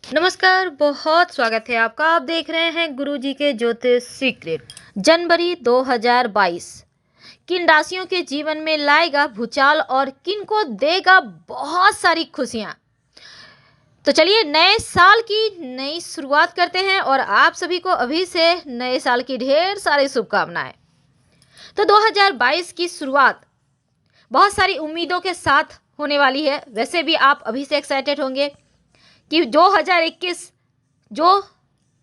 नमस्कार, बहुत स्वागत है आपका। आप देख रहे हैं गुरुजी के ज्योतिष सीक्रेट। जनवरी 2022 किन राशियों के जीवन में लाएगा भूचाल और किन को देगा बहुत सारी खुशियां। तो चलिए नए साल की नई शुरुआत करते हैं और आप सभी को अभी से नए साल की ढेर सारी शुभकामनाएं। तो 2022 की शुरुआत बहुत सारी उम्मीदों के साथ होने वाली है। वैसे भी आप अभी से एक्साइटेड होंगे कि 2021 जो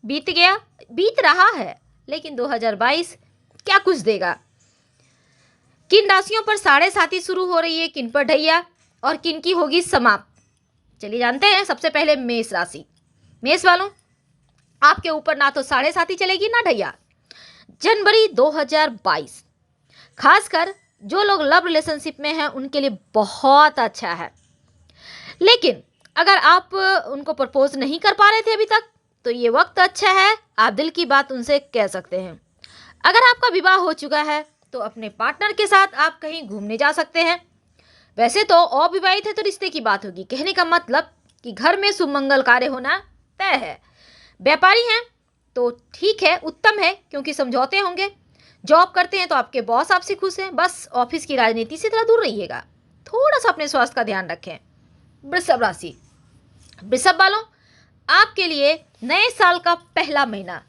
बीत गया बीत रहा है, लेकिन 2022 क्या कुछ देगा। किन राशियों पर साढ़े साती शुरू हो रही है, किन पर ढैया और किन की होगी समाप्त, चलिए जानते हैं। सबसे पहले मेष राशि। मेष वालों, आपके ऊपर ना तो साढ़े साती चलेगी ना ढैया। जनवरी 2022 खासकर जो लोग लव रिलेशनशिप में हैं उनके लिए बहुत अच्छा है। लेकिन अगर आप उनको प्रपोज नहीं कर पा रहे थे अभी तक, तो ये वक्त अच्छा है, आप दिल की बात उनसे कह सकते हैं। अगर आपका विवाह हो चुका है तो अपने पार्टनर के साथ आप कहीं घूमने जा सकते हैं। वैसे तो अविवाहित है तो रिश्ते की बात होगी। कहने का मतलब कि घर में शुभ मंगल कार्य होना तय है। व्यापारी हैं तो ठीक है, उत्तम है, क्योंकि समझौते होंगे। जॉब करते हैं तो आपके बॉस आपसे खुश हैं। बस ऑफिस की राजनीति से थोड़ा दूर रहिएगा। थोड़ा सा अपने स्वास्थ्य का ध्यान रखें। वृषभ राशि। वृषभ वालों, आपके लिए नए साल का पहला महीना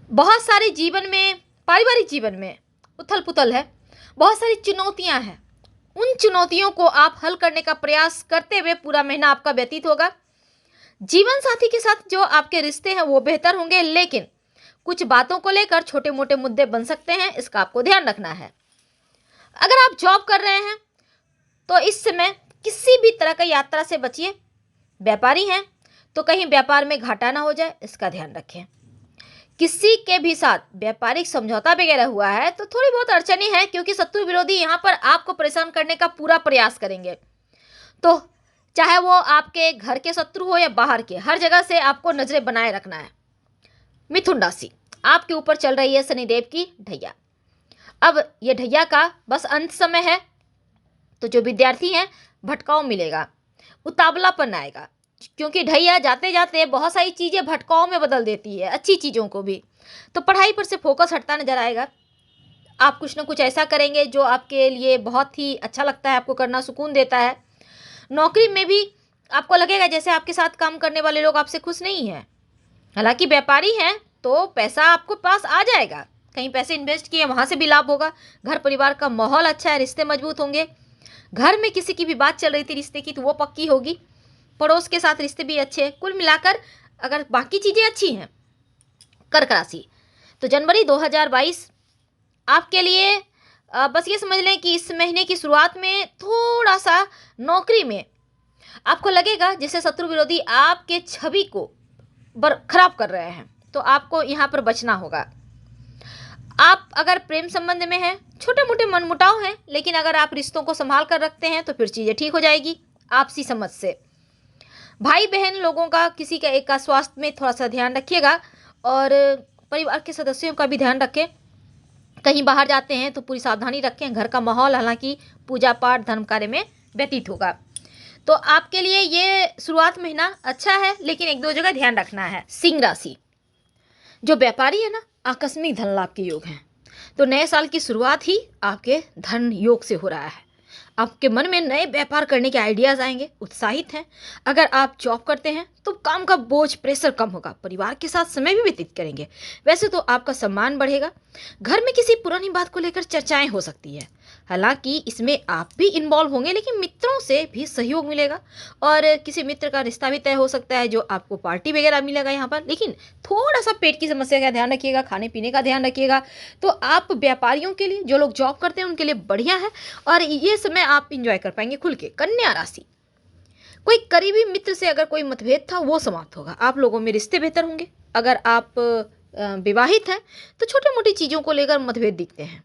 बहुत सारे जीवन में, पारिवारिक जीवन में उथल पुथल है, बहुत सारी चुनौतियां हैं। उन चुनौतियों को आप हल करने का प्रयास करते हुए पूरा महीना आपका व्यतीत होगा। जीवन साथी के साथ जो आपके रिश्ते हैं वो बेहतर होंगे, लेकिन कुछ बातों को लेकर छोटे मोटे मुद्दे बन सकते हैं, इसका आपको ध्यान रखना है। अगर आप जॉब कर रहे हैं तो इस समय किसी भी तरह का यात्रा से बचिए। व्यापारी हैं तो कहीं व्यापार में घाटा ना हो जाए, इसका ध्यान रखें। किसी के भी साथ व्यापारिक समझौता वगैरह हुआ है तो थोड़ी बहुत अड़चनी है, क्योंकि शत्रु विरोधी यहां पर आपको परेशान करने का पूरा प्रयास करेंगे। तो चाहे वो आपके घर के शत्रु हो या बाहर के, हर जगह से आपको नजरें बनाए रखना है। मिथुन राशि। आपके ऊपर चल रही है शनिदेव की ढैया। अब ये ढैया का बस अंत समय है, तो जो विद्यार्थी हैं भटकाव मिलेगा, उतावलापन आएगा, क्योंकि ढैया जाते जाते बहुत सारी चीज़ें भटकाव में बदल देती है, अच्छी चीज़ों को भी। तो पढ़ाई पर से फोकस हटता नजर आएगा। आप कुछ ना कुछ ऐसा करेंगे जो आपके लिए बहुत ही अच्छा लगता है, आपको करना सुकून देता है। नौकरी में भी आपको लगेगा जैसे आपके साथ काम करने वाले लोग आपसे खुश नहीं हैं। हालांकि व्यापारी हैं तो पैसा आपको पास आ जाएगा, कहीं पैसे इन्वेस्ट किए वहाँ से भी लाभ होगा। घर परिवार का माहौल अच्छा है, रिश्ते मजबूत होंगे। घर में किसी की भी बात चल रही थी रिश्ते की तो वो पक्की होगी। पड़ोस के साथ रिश्ते भी अच्छे हैं। कुल मिलाकर अगर बाकी चीज़ें अच्छी हैं। कर्क राशि। तो जनवरी 2022 आपके लिए बस ये समझ लें कि इस महीने की शुरुआत में थोड़ा सा नौकरी में आपको लगेगा जैसे शत्रु विरोधी आपके छवि को खराब कर रहे हैं, तो आपको यहाँ पर बचना होगा। आप अगर प्रेम संबंध में हैं, छोटे मोटे मनमुटाव हैं, लेकिन अगर आप रिश्तों को संभाल कर रखते हैं तो फिर चीज़ें ठीक हो जाएगी आपसी समझ से। भाई बहन लोगों का किसी का एक का स्वास्थ्य में थोड़ा सा ध्यान रखिएगा और परिवार के सदस्यों का भी ध्यान रखें। कहीं बाहर जाते हैं तो पूरी सावधानी रखें। घर का माहौल हालांकि पूजा पाठ धर्म कार्य में व्यतीत होगा। तो आपके लिए ये शुरुआत महीना अच्छा है, लेकिन एक दो जगह ध्यान रखना है। सिंह राशि। जो व्यापारी है ना, आकस्मिक धन लाभ के योग हैं। तो नए साल की शुरुआत ही आपके धन योग से हो रहा है। आपके मन में नए व्यापार करने के आइडियाज़ आएंगे, उत्साहित हैं। अगर आप जॉब करते हैं तो काम का बोझ, प्रेशर कम होगा। परिवार के साथ समय भी व्यतीत करेंगे। वैसे तो आपका सम्मान बढ़ेगा। घर में किसी पुरानी बात को लेकर चर्चाएं हो सकती है। हालांकि इसमें आप भी इन्वॉल्व होंगे, लेकिन मित्रों से भी सहयोग मिलेगा और किसी मित्र का रिश्ता भी तय हो सकता है जो आपको पार्टी वगैरह मिलेगा यहाँ पर। लेकिन थोड़ा सा पेट की समस्या का ध्यान रखिएगा, खाने पीने का ध्यान रखिएगा। तो आप व्यापारियों के लिए, जो लोग जॉब करते हैं उनके लिए बढ़िया है और ये समय आप इंजॉय कर पाएंगे खुल के। कन्या राशि। कोई करीबी मित्र से अगर कोई मतभेद था वो समाप्त होगा। आप लोगों में रिश्ते बेहतर होंगे। अगर आप विवाहित हैं तो छोटी मोटी चीज़ों को लेकर मतभेद दिखते हैं।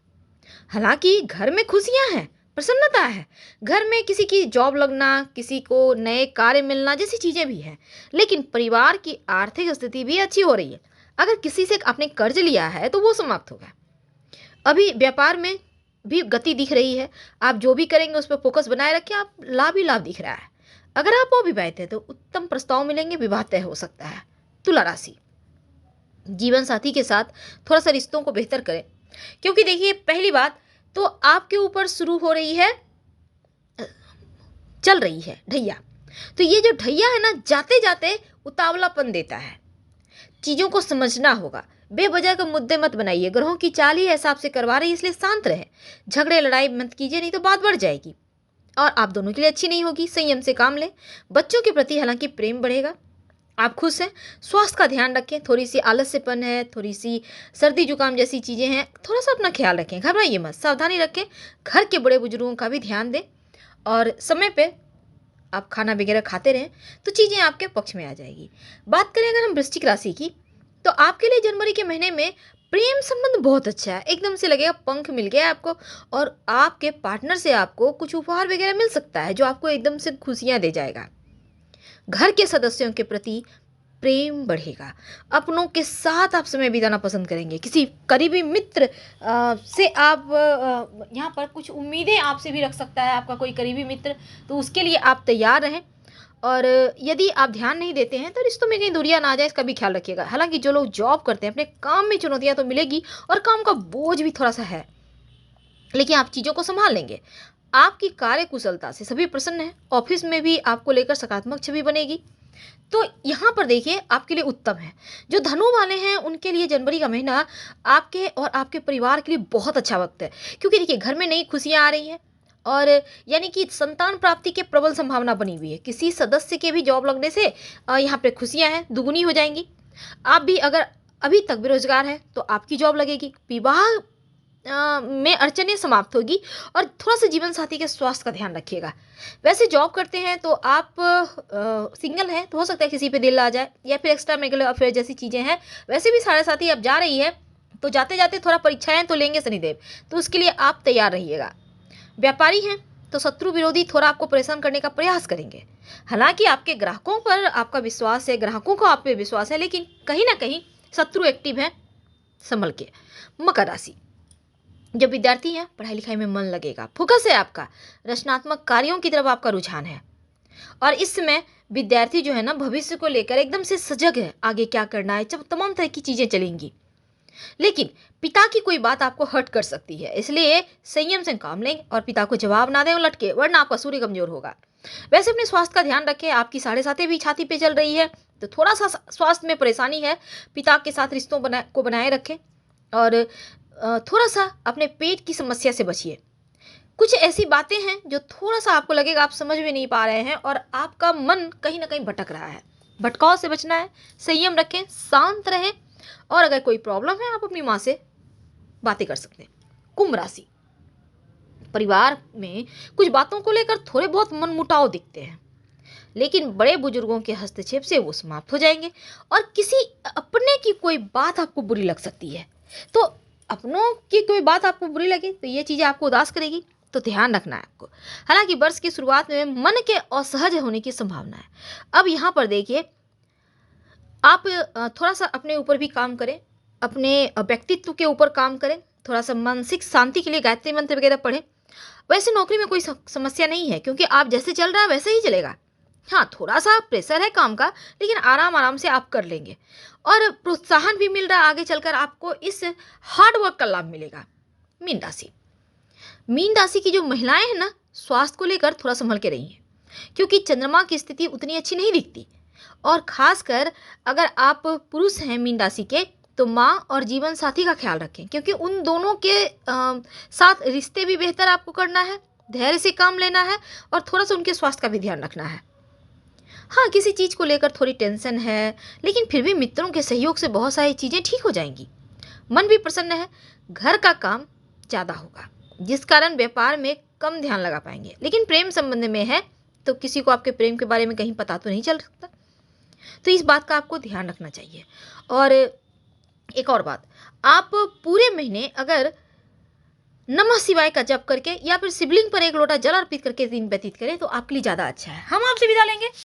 हालांकि घर में खुशियां हैं, प्रसन्नता है। घर में किसी की जॉब लगना, किसी को नए कार्य मिलना जैसी चीज़ें भी हैं। लेकिन परिवार की आर्थिक स्थिति भी अच्छी हो रही है। अगर किसी से आपने कर्ज लिया है तो वो समाप्त होगा। अभी व्यापार में भी गति दिख रही है। आप जो भी करेंगे उस पर फोकस बनाए रखें, आप लाभ ही लाभ दिख रहा है। अगर आप अविवाहित हैं तो उत्तम प्रस्ताव मिलेंगे, विवाह तय हो सकता है। तुला राशि, जीवन साथी के साथ थोड़ा सा रिश्तों को बेहतर करें, क्योंकि देखिए पहली बात तो आपके ऊपर शुरू हो रही है, चल रही है ढैया। तो ये जो ढैया है ना, जाते जाते उतावलापन देता है। चीज़ों को समझना होगा, बेवजह का मुद्दे मत बनाइए। ग्रहों की चाल ही ऐसा आपसे करवा रही है, इसलिए शांत रहे। झगड़े लड़ाई मत कीजिए, नहीं तो बात बढ़ जाएगी और आप दोनों के लिए अच्छी नहीं होगी। संयम से काम लें। बच्चों के प्रति हालांकि प्रेम बढ़ेगा, आप खुश हैं। स्वास्थ्य का ध्यान रखें, थोड़ी सी आलस्यपन है, थोड़ी सी सर्दी जुकाम जैसी चीज़ें हैं, थोड़ा सा अपना ख्याल रखें, घबराइए मत, सावधानी रखें। घर के बड़े बुजुर्गों का भी ध्यान दें और समय पे आप खाना वगैरह खाते रहें तो चीज़ें आपके पक्ष में आ जाएगी। बात करें अगर हम वृश्चिक राशि की, तो आपके लिए जनवरी के महीने में प्रेम संबंध बहुत अच्छा है। एकदम से लगेगा पंख मिल गया आपको और आपके पार्टनर से आपको कुछ उपहार वगैरह मिल सकता है जो आपको एकदम से खुशियाँ दे जाएगा। घर के सदस्यों के प्रति प्रेम बढ़ेगा। अपनों के साथ आप समय बिताना पसंद करेंगे। किसी करीबी मित्र से आप यहाँ पर कुछ उम्मीदें आपसे भी रख सकता है आपका कोई करीबी मित्र, तो उसके लिए आप तैयार रहें। और यदि आप ध्यान नहीं देते हैं तो रिश्तों में कहीं दूरियां ना आ जाए, इसका भी ख्याल रखिएगा। हालांकि जो लोग जॉब करते हैं अपने काम में चुनौतियां तो मिलेगी और काम का बोझ भी थोड़ा सा है, लेकिन आप चीज़ों को संभाल लेंगे। आपकी कार्य कुशलता से सभी प्रसन्न हैं। ऑफिस में भी आपको लेकर सकारात्मक छवि बनेगी। तो यहाँ पर देखिए आपके लिए उत्तम है। जो धनु वाले हैं उनके लिए जनवरी का महीना आपके और आपके परिवार के लिए बहुत अच्छा वक्त है, क्योंकि देखिए घर में नई खुशियाँ आ रही हैं और यानी कि संतान प्राप्ति के प्रबल संभावना बनी हुई है। किसी सदस्य के भी जॉब लगने से यहाँ पे खुशियाँ हैं, दुगुनी हो जाएंगी। आप भी अगर अभी तक बेरोजगार हैं तो आपकी जॉब लगेगी। विवाह में अड़चनें समाप्त होगी और थोड़ा सा जीवन साथी के स्वास्थ्य का ध्यान रखिएगा। वैसे जॉब करते हैं तो आप सिंगल हैं तो हो सकता है किसी पे दिल आ जाए या फिर एक्स्ट्रा मैरिटल अफेयर जैसी चीज़ें हैं। वैसे भी साढ़े साथी अब जा रही है तो जाते जाते थोड़ा परीक्षाएं तो लेंगे शनिदेव, तो उसके लिए आप तैयार रहिएगा। व्यापारी हैं तो शत्रु विरोधी थोड़ा आपको परेशान करने का प्रयास करेंगे। हालांकि आपके ग्राहकों पर आपका विश्वास है, ग्राहकों को आप पे विश्वास है, लेकिन कहीं ना कहीं शत्रु एक्टिव है, संभल के। मकर राशि, जब विद्यार्थी हैं पढ़ाई लिखाई में मन लगेगा, फोकस है आपका, रचनात्मक कार्यों की तरफ आपका रुझान है और इस समय विद्यार्थी जो है ना भविष्य को लेकर एकदम से सजग है, आगे क्या करना है, जब तमाम तरह की चीज़ें चलेंगी। लेकिन पिता की कोई बात आपको हर्ट कर सकती है, इसलिए संयम से काम लें और पिता को जवाब ना दें उलट के, वरना आपका सूर्य कमजोर होगा। वैसे अपने स्वास्थ्य का ध्यान रखें। आपकी साढ़े सातें भी छाती पे चल रही है तो थोड़ा सा स्वास्थ्य में परेशानी है। पिता के साथ रिश्तों को बनाए रखें और थोड़ा सा अपने पेट की समस्या से बचिए। कुछ ऐसी बातें हैं जो थोड़ा सा आपको लगेगा आप समझ में नहीं पा रहे हैं और आपका मन कहीं ना कहीं भटक रहा है। भटकाव से बचना है, संयम रखें, शांत रहें और अगर कोई प्रॉब्लम है आप अपनी माँ से बातें कर सकते हैं। कुंभ राशि, परिवार में कुछ बातों को लेकर थोड़े बहुत मनमुटाव दिखते हैं, लेकिन बड़े बुजुर्गों के हस्तक्षेप से वो समाप्त हो जाएंगे और किसी अपने की कोई बात आपको बुरी लग सकती है। तो अपनों की कोई बात आपको बुरी लगे तो ये चीज़ें आपको उदास करेगी, तो ध्यान रखना है आपको। हालांकि वर्ष की शुरुआत में मन के असहज होने की संभावना है। अब यहाँ पर देखिए आप थोड़ा सा अपने ऊपर भी काम करें, अपने व्यक्तित्व के ऊपर काम करें, थोड़ा सा मानसिक शांति के लिए गायत्री मंत्र वगैरह पढ़ें। वैसे नौकरी में कोई समस्या नहीं है, क्योंकि आप जैसे चल रहा है वैसे ही चलेगा। हाँ, थोड़ा सा प्रेशर है काम का, लेकिन आराम आराम से आप कर लेंगे और प्रोत्साहन भी मिल रहा है। आगे चलकर आपको इस हार्ड वर्क का लाभ मिलेगा। मीन राशि, मीन राशि की जो महिलाएं हैं ना, स्वास्थ्य को लेकर थोड़ा संभल के रहिए, क्योंकि चंद्रमा की स्थिति उतनी अच्छी नहीं दिखती। और खासकर अगर आप पुरुष हैं मीन राशि के तो माँ और जीवन साथी का ख्याल रखें, क्योंकि उन दोनों के साथ रिश्ते भी बेहतर आपको करना है, धैर्य से काम लेना है और थोड़ा सा उनके स्वास्थ्य का भी ध्यान रखना है। हाँ, किसी चीज़ को लेकर थोड़ी टेंशन है, लेकिन फिर भी मित्रों के सहयोग से बहुत सारी चीज़ें ठीक हो जाएंगी। मन भी प्रसन्न है। घर का काम ज़्यादा होगा, जिस कारण व्यापार में कम ध्यान लगा पाएंगे, लेकिन प्रेम संबंध में है तो किसी को आपके प्रेम के बारे में कहीं पता तो नहीं चल सकता, तो इस बात का आपको ध्यान रखना चाहिए। और एक और बात, आप पूरे महीने अगर नमः शिवाय का जप करके या फिर शिवलिंग पर एक लोटा जल अर्पित करके दिन व्यतीत करें तो आपके लिए ज़्यादा अच्छा है। हम आपसे विदा लेंगे।